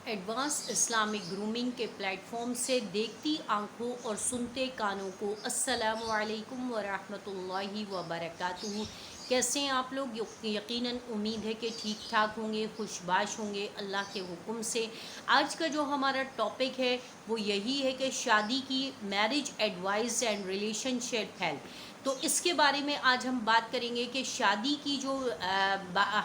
Advance Islamic grooming के platform से देखती आंखों और सुनते कानों को अस्सलामु अलैकुम व रहमतुल्लाहि व बरकातुहू। कैसे हैं आप लोग? यकीनन उम्मीद है कि ठीक ठाक होंगे, खुशबाश होंगे अल्लाह के हुक्म से। आज का जो हमारा टॉपिक है वो यही है कि शादी की marriage advice and relationship help. तो इसके बारे में आज हम बात करेंगे कि शादी की जो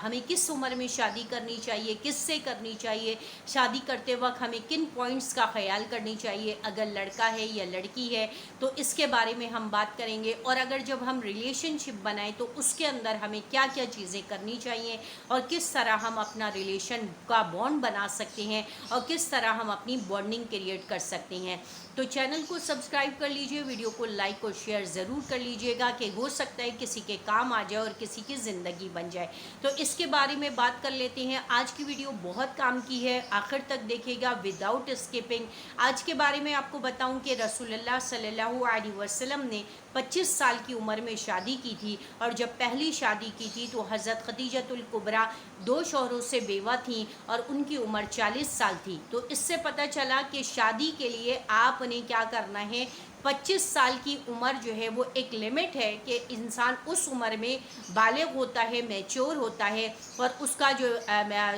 हमें किस उम्र में शादी करनी चाहिए, किससे करनी चाहिए, शादी करते वक्त हमें किन पॉइंट्स का ख्याल करनी चाहिए, अगर लड़का है या लड़की है तो इसके बारे में हम बात करेंगे। और अगर जब हम रिलेशनशिप बनाएं तो उसके अंदर हमें क्या क्या चीज़ें करनी चाहिए और किस तरह हम अपना रिलेशन का बॉन्ड बना सकते हैं और किस तरह हम अपनी बॉन्डिंग क्रिएट कर सकते हैं। तो चैनल को सब्सक्राइब कर लीजिए, वीडियो को लाइक और शेयर ज़रूर कर लीजिएगा कि हो सकता है किसी के काम आ जाए और किसी की ज़िंदगी बन जाए। तो इसके बारे में बात कर लेते हैं। आज की वीडियो बहुत काम की है, आखिर तक देखिएगा विदाउट स्किपिंग। आज के बारे में आपको बताऊं कि रसूलुल्लाह सल्लल्लाहु अलैहि वसल्लम ने 25 साल की उम्र में शादी की थी और जब पहली शादी की थी तो हज़रत खदीजतुल कुबरा 2 शौहरों से बेवा थीं और उनकी उम्र 40 साल थी। तो इससे पता चला कि शादी के लिए आपने क्या करना है। 25 साल की उम्र जो है वो एक लिमिट है कि इंसान उस उम्र में बालिग होता है, मैच्योर होता है और उसका जो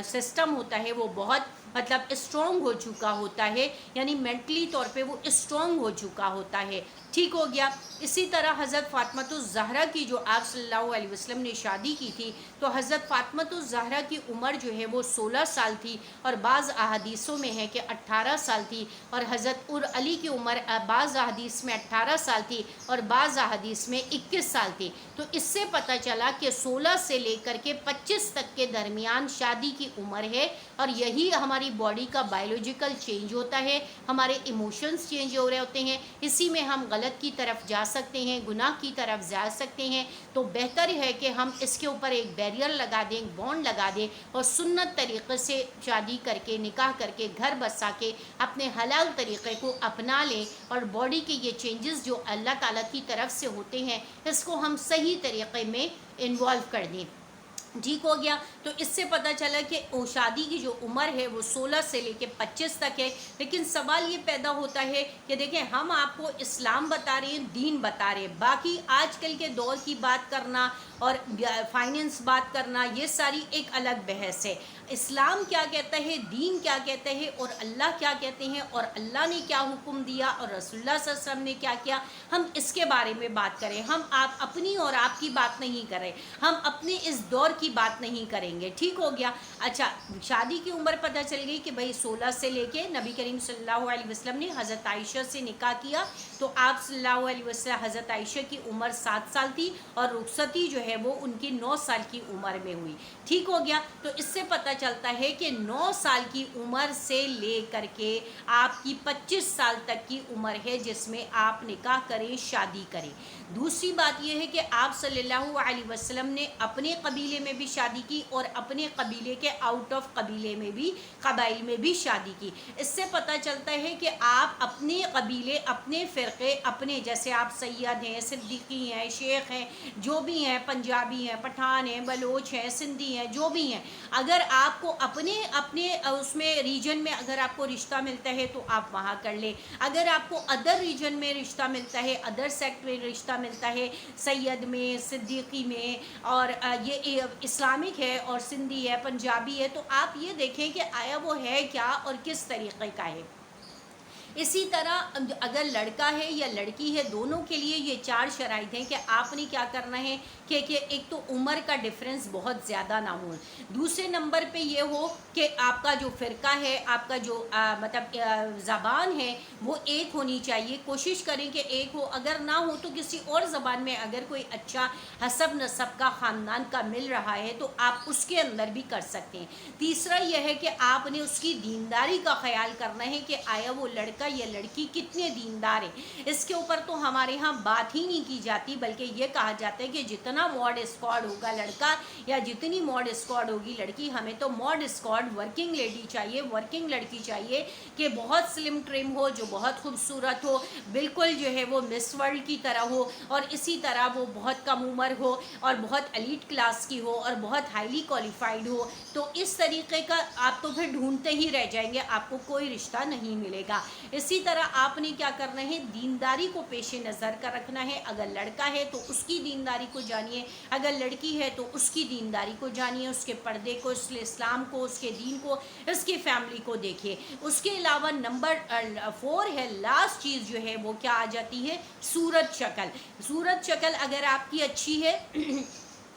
सिस्टम होता है वो बहुत मतलब स्ट्रॉन्ग हो चुका होता है, यानी मेंटली तौर पे वो स्ट्रॉन्ग हो चुका होता है। ठीक हो गया। इसी तरह हज़रत फ़ातिमातुज़ ज़हरा की जो आप सल्लल्लाहु अलैहि वसल्लम ने शादी की थी तो हज़रत फ़ातिमातुज़ ज़हरा की उम्र जो है वो 16 साल थी और बाज़ अहादीसों में है कि 18 साल थी। और हज़रत अली की उम्र बाज़ अहादीस में 18 साल थी और बाज़ अहादीस में 21 साल थी। तो इससे पता चला कि 16 से लेकर के 25 तक के दरमियान शादी की उम्र है और यही हमारी बॉडी का बायोलॉजिकल चेंज होता है, हमारे इमोशंस चेंज हो रहे होते हैं, इसी में हम गलत की तरफ जा सकते हैं, गुनाह की तरफ जा सकते हैं। तो बेहतर है कि हम इसके ऊपर एक बैरियर लगा दें, एक बॉन्ड लगा दें और सुन्नत तरीक़े से शादी करके, निकाह करके, घर बसा के अपने हलाल तरीक़े को अपना लें और बॉडी के ये चेंजेस जो अल्लाह ताला की तरफ से होते हैं इसको हम सही तरीक़े में इन्वॉल्व कर दें। ठीक हो गया। तो इससे पता चला कि शादी की जो उम्र है वो 16 से लेके 25 तक है। लेकिन सवाल ये पैदा होता है कि देखें, हम आपको इस्लाम बता रहे हैं, दीन बता रहे हैं, बाकी आजकल के दौर की बात करना और फाइनेंस बात करना ये सारी एक अलग बहस है। इस्लाम क्या कहता है, दीन क्या कहता है और अल्लाह क्या कहते हैं और अल्लाह ने क्या हुक्म दिया और रसूलुल्लाह सल्लल्लाहु अलैहि वसल्लम ने क्या किया, हम इसके बारे में बात करें। हम आप अपनी और आपकी बात नहीं करें, हम अपने इस दौर की बात नहीं करेंगे। ठीक हो गया। अच्छा, शादी की उम्र पता चल गई कि भाई 16 से लेके नबी करीम सल्लल्लाहु अलैहि वसल्लम ने हज़रत आयशा से निकाह किया तो आप सल्लल्लाहु अलैहि वसल्लम हज़रत आयशा की उम्र 7 साल थी और रुखसती जो है वो उनकी 9 साल की उम्र में हुई। ठीक हो गया। तो इससे पता चलता है कि 9 साल की उम्र से ले करके आपकी 25 साल तक की उम्र है जिसमें आप निकाह करें, शादी करें। दूसरी बात यह है कि आप सल्लल्लाहु अलैहि वसल्लम ने अपने कबीले में भी शादी की और अपने कबीले के आउट ऑफ कबीले में भी, कबाइल में भी शादी की। इससे पता चलता है कि आप अपने कबीले, अपने फ़िरक़े, अपने जैसे आप सैयद हैं, सिद्दीकी हैं, शेख हैं, जो भी हैं, पंजाबी हैं, पठान हैं, बलोच हैं, सिंधी हैं, जो भी हैं, अगर आपको अपने अपने उसमें रीजन में अगर आपको रिश्ता मिलता है तो आप वहाँ कर लें। अगर आपको अदर रीजन में रिश्ता मिलता है, अदर सेक्ट में रिश्ता मिलता है, सैयद में, सिद्दीकी में, और ये इस्लामिक है और सिंधी है, पंजाबी है, तो आप ये देखें कि आया वो है क्या और किस तरीक़े का है। इसी तरह अगर लड़का है या लड़की है, दोनों के लिए ये 4 शराइत हैं कि आपने क्या करना है कि एक तो उम्र का डिफरेंस बहुत ज़्यादा ना हो, दूसरे नंबर पे ये हो कि आपका जो फ़िरका है, आपका जो मतलब ज़बान है वो एक होनी चाहिए। कोशिश करें कि एक हो, अगर ना हो तो किसी और ज़बान में अगर कोई अच्छा हसब नसब का ख़ानदान का मिल रहा है तो आप उसके अंदर भी कर सकते हैं। तीसरा यह है कि आपने उसकी दीनदारी का ख्याल करना है कि आया वो लड़का या लड़की कितने दीनदार है। इसके ऊपर तो हमारे यहाँ बात ही नहीं की जाती, बल्कि ये कहा जाता है कि जितना जितना मॉड स्क्वाड होगा लड़का या जितनी मॉड स्क्वाड होगी लड़की, हमें तो मॉड स्क्वाड वर्किंग लेडी चाहिए, वर्किंग लड़की चाहिए कि बहुत स्लिम ट्रिम हो, जो बहुत खूबसूरत हो, बिल्कुल जो है वो मिस वर्ल्ड की तरह हो, और इसी तरह वो बहुत कम उम्र हो और बहुत एलीट क्लास की हो और बहुत हाईली क्वालिफाइड हो। तो इस तरीके का आप तो फिर ढूंढते ही रह जाएंगे, आपको कोई रिश्ता नहीं मिलेगा। इसी तरह आपने क्या करना है, दीनदारी को पेश नज़र कर रखना है। अगर लड़का है तो उसकी दीनदारी को जानिए, अगर लड़की है तो उसकी दीनदारी को जानिए, उसके पर्दे को, उसके इस्लाम को, उसके दीन को, उसकी फैमिली को देखिए। उसके अलावा नंबर 4 है, लास्ट चीज़ जो है वो क्या आ जाती है, सूरत शक्ल। सूरत शक्ल अगर आपकी अच्छी है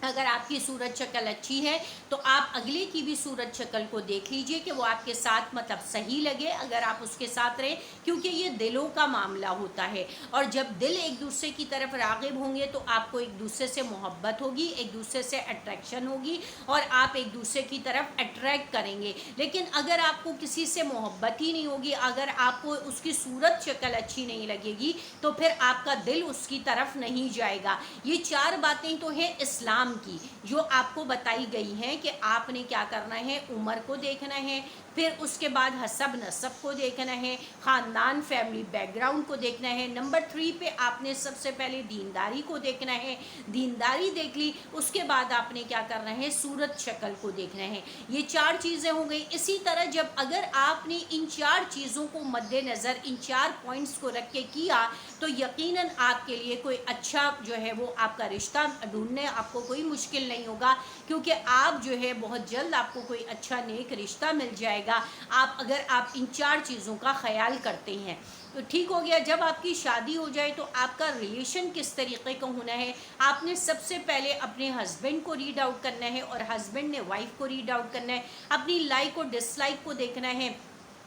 अगर आपकी सूरत शक्ल अच्छी है तो आप अगले की भी सूरत शक्ल को देख लीजिए कि वो आपके साथ मतलब सही लगे, अगर आप उसके साथ रहें, क्योंकि ये दिलों का मामला होता है। और जब दिल एक दूसरे की तरफ राग़िब होंगे तो आपको एक दूसरे से मोहब्बत होगी, एक दूसरे से अट्रैक्शन होगी और आप एक दूसरे की तरफ अट्रैक्ट करेंगे। लेकिन अगर आपको किसी से मोहब्बत ही नहीं होगी, अगर आपको उसकी सूरत शक्ल अच्छी नहीं लगेगी, तो फिर आपका दिल उसकी तरफ नहीं जाएगा। ये 4 बातें तो हैं इस्लाम की जो आपको बताई गई हैं कि आपने क्या करना है, उम्र को देखना है, फिर उसके बाद हसब नसब को देखना है, ख़ानदान फैमिली बैकग्राउंड को देखना है। नंबर 3 पे आपने सबसे पहले दीनदारी को देखना है, दीनदारी देख ली, उसके बाद आपने क्या करना है, सूरत शक्ल को देखना है। ये 4 चीज़ें हो गई। इसी तरह जब अगर आपने इन 4 चीज़ों को मद्देनज़र, इन 4 पॉइंट्स को रख के किया, तो यकीनन आपके लिए कोई अच्छा जो है वो आपका रिश्ता ढूंढने आपको कोई मुश्किल नहीं होगा, क्योंकि आप जो है बहुत जल्द आपको कोई अच्छा नेक रिश्ता मिल जाएगा अगर आप इन 4 चीज़ों का ख्याल करते हैं। तो ठीक हो गया। जब आपकी शादी हो जाए तो आपका रिलेशन किस तरीके का होना है, आपने सबसे पहले अपने हस्बैंड को रीड आउट करना है और हस्बैंड ने वाइफ को रीड आउट करना है। अपनी लाइक और डिसलाइक को देखना है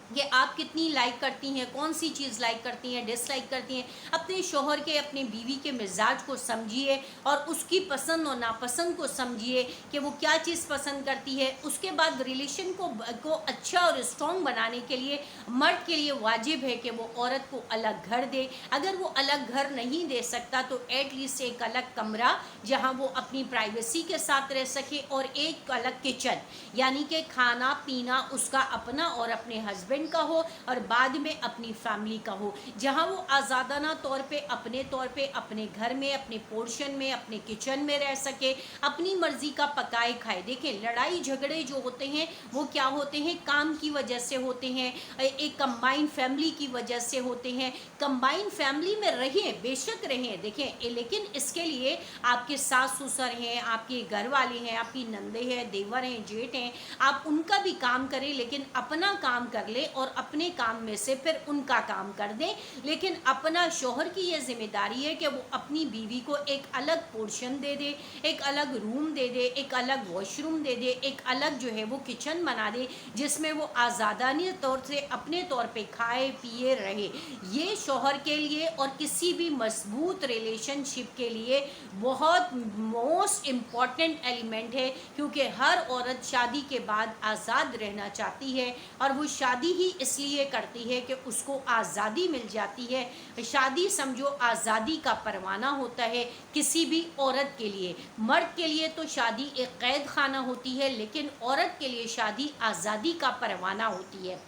कि आप कितनी लाइक करती हैं, कौन सी चीज़ लाइक करती हैं, डिसलाइक करती हैं। अपने शोहर के, अपने बीवी के मिजाज को समझिए और उसकी पसंद और नापसंद को समझिए कि वो क्या चीज़ पसंद करती है। उसके बाद रिलेशन को अच्छा और स्ट्रॉन्ग बनाने के लिए मर्द के लिए वाजिब है कि वो औरत को अलग घर दे। अगर वो अलग घर नहीं दे सकता तो एटलीस्ट एक अलग कमरा जहाँ वो अपनी प्राइवेसी के साथ रह सके, और एक अलग किचन, यानी कि खाना पीना उसका अपना और अपने हस्बैंड का हो, और बाद में अपनी फैमिली का हो, जहां वो आज़ादाना तौर पे अपने घर में, अपने पोर्शन में, अपने किचन में रह सके, अपनी मर्जी का पकाए खाए। देखें, लड़ाई झगड़े जो होते हैं वो क्या होते हैं, काम की वजह से होते हैं, एक कंबाइंड फैमिली की वजह से होते हैं। कंबाइंड फैमिली में रहें, बेशक रहें, देखें, लेकिन इसके लिए आपके सास ससुर हैं, आपके घर वाले हैं, आपकी नंदे हैं, देवर हैं, जेठ हैं, आप उनका भी काम करें, लेकिन अपना काम कर ले और अपने काम में से फिर उनका काम कर दें। लेकिन अपना शोहर की ये जिम्मेदारी है कि वो अपनी बीवी को एक अलग पोर्शन दे दे, एक अलग रूम दे दे, एक अलग वॉशरूम दे दे, एक अलग जो है वो किचन बना दे, जिसमें वो आज़ादानी तौर से अपने तौर पे खाए पिए रहे। ये शोहर के लिए और किसी भी मजबूत रिलेशनशिप के लिए बहुत मोस्ट इम्पॉर्टेंट एलिमेंट है, क्योंकि हर औरत शादी के बाद आज़ाद रहना चाहती है, और वो शादी ही इसलिए करती है कि उसको आज़ादी मिल जाती है। शादी समझो आज़ादी का परवाना होता है किसी भी औरत के लिए। मर्द के लिए तो शादी एक कैद खाना होती है, लेकिन औरत के लिए शादी आज़ादी का परवाना होती है।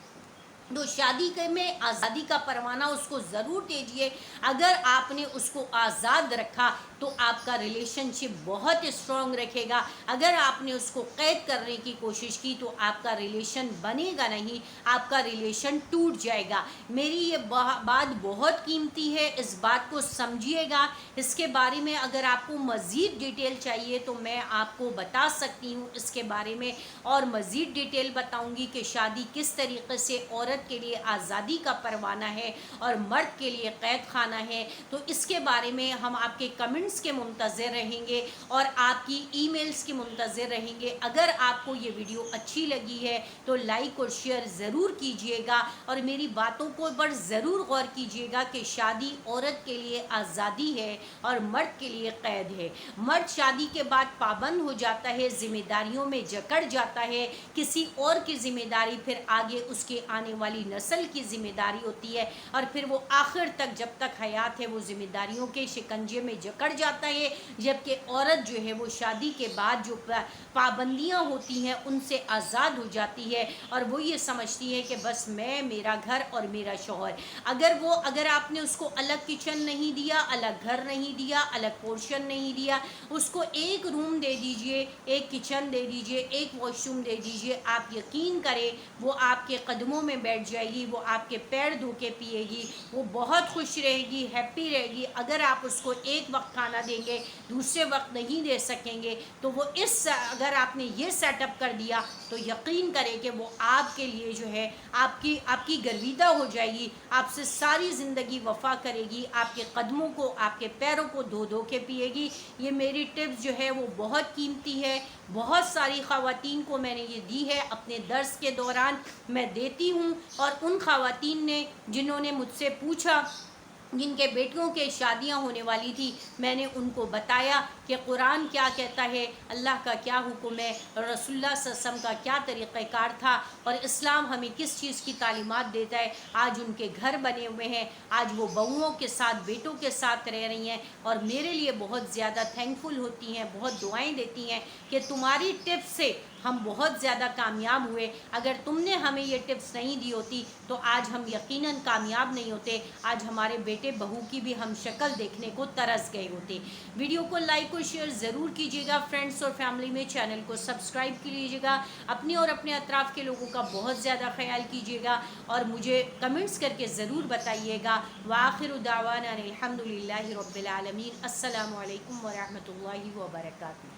तो शादी में आज़ादी का परवाना उसको ज़रूर दीजिए। अगर आपने उसको आज़ाद रखा तो आपका रिलेशनशिप बहुत स्ट्रॉन्ग रखेगा। अगर आपने उसको कैद करने की कोशिश की तो आपका रिलेशन बनेगा नहीं, आपका रिलेशन टूट जाएगा। मेरी ये बात बहुत कीमती है, इस बात को समझिएगा। इसके बारे में अगर आपको मज़ीद डिटेल चाहिए तो मैं आपको बता सकती हूँ इसके बारे में, और मज़ीद डिटेल बताऊँगी कि शादी किस तरीके से औरत के लिए आज़ादी का परवाना है और मर्द के लिए कैद खाना है। तो इसके बारे में हम आपके कमेंट्स के मुंतज़िर रहेंगे और आपकी ईमेल्स के मुंतज़िर रहेंगे। अगर आपको ये वीडियो अच्छी लगी है तो लाइक और शेयर ज़रूर कीजिएगा, और मेरी बातों को पर ज़रूर गौर कीजिएगा कि शादी औरत के लिए आज़ादी है और मर्द के लिए कैद है। मर्द शादी के बाद पाबंद हो जाता है, जिम्मेदारियों में जकड़ जाता है, किसी और की जिम्मेदारी फिर आगे उसके आने वाले والی نسل کی ذمہ داری ہوتی ہے، اور پھر وہ آخر تک جب تک حیات ہے وہ ذمہ داریوں کے شکنجے میں جکڑ جاتا ہے، جبکہ عورت جو ہے وہ شادی کے بعد جو پابندیاں ہوتی ہیں ان سے آزاد ہو جاتی ہے، اور وہ یہ سمجھتی ہے کہ بس میں، میرا گھر اور میرا شوہر۔ اگر آپ نے اس کو الگ کچن نہیں دیا، الگ گھر نہیں دیا، الگ پورشن نہیں دیا، اس کو ایک روم دے دیجئے، ایک کچن دے دیجئے، ایک واش روم دے دیجئے، آپ یقین کریں وہ آپ کے قدموں میں بیٹھ جائے گی، وہ آپ کے پیر دھو کے پیے گی، وہ بہت خوش رہے گی، ہیپی رہے گی۔ اگر آپ اس کو ایک وقت کھانا دیں گے، دوسرے وقت نہیں دے سکیں گے، تو وہ اگر آپ نے یہ سیٹ اپ کر دیا تو یقین کریں کہ وہ آپ کے لیے جو ہے آپ کی گرویدہ ہو جائے گی، آپ سے ساری زندگی وفا کرے گی، آپ کے قدموں کو، آپ کے پیروں کو دھو دھو کے پیے گی۔ یہ میری ٹپس جو ہے وہ بہت قیمتی ہے، بہت ساری خواتین کو میں نے یہ دی ہے، اپنے درس کے دوران میں دیتی ہوں، اور ان خواتین نے جنہوں نے مجھ سے پوچھا، جن کے بیٹیوں کے شادیاں ہونے والی تھی، میں نے ان کو بتایا کہ قرآن کیا کہتا ہے، اللہ کا کیا حکم ہے، رسول اللہ صلی اللہ علیہ وسلم کا کیا طریقہ کار تھا، اور اسلام ہمیں کس چیز کی تعلیمات دیتا ہے۔ آج ان کے گھر بنے ہوئے ہیں، آج وہ بہوؤں کے ساتھ، بیٹوں کے ساتھ رہ رہی ہیں، اور میرے لیے بہت زیادہ تھینکفل ہوتی ہیں، بہت دعائیں دیتی ہیں کہ تمہاری ٹپس سے ہم بہت زیادہ کامیاب ہوئے، اگر تم نے ہمیں یہ ٹپس نہیں دی ہوتی تو آج ہم یقیناً کامیاب نہیں ہوتے، آج ہمارے بیٹے بہو کی بھی ہم شکل دیکھنے کو ترس گئے ہوتے۔ ویڈیو کو لائک اور شیئر ضرور کیجیے گا فرینڈس اور فیملی میں، چینل کو سبسکرائب کیجیے گا، اپنی اور اپنے اطراف کے لوگوں کا بہت زیادہ خیال کیجیے گا، اور مجھے کمنٹس کر کے ضرور بتائیے گا۔ وآخر دعوانا الحمد للہ رب العالمین۔ السلام علیکم ورحمۃ اللہ وبرکاتہ۔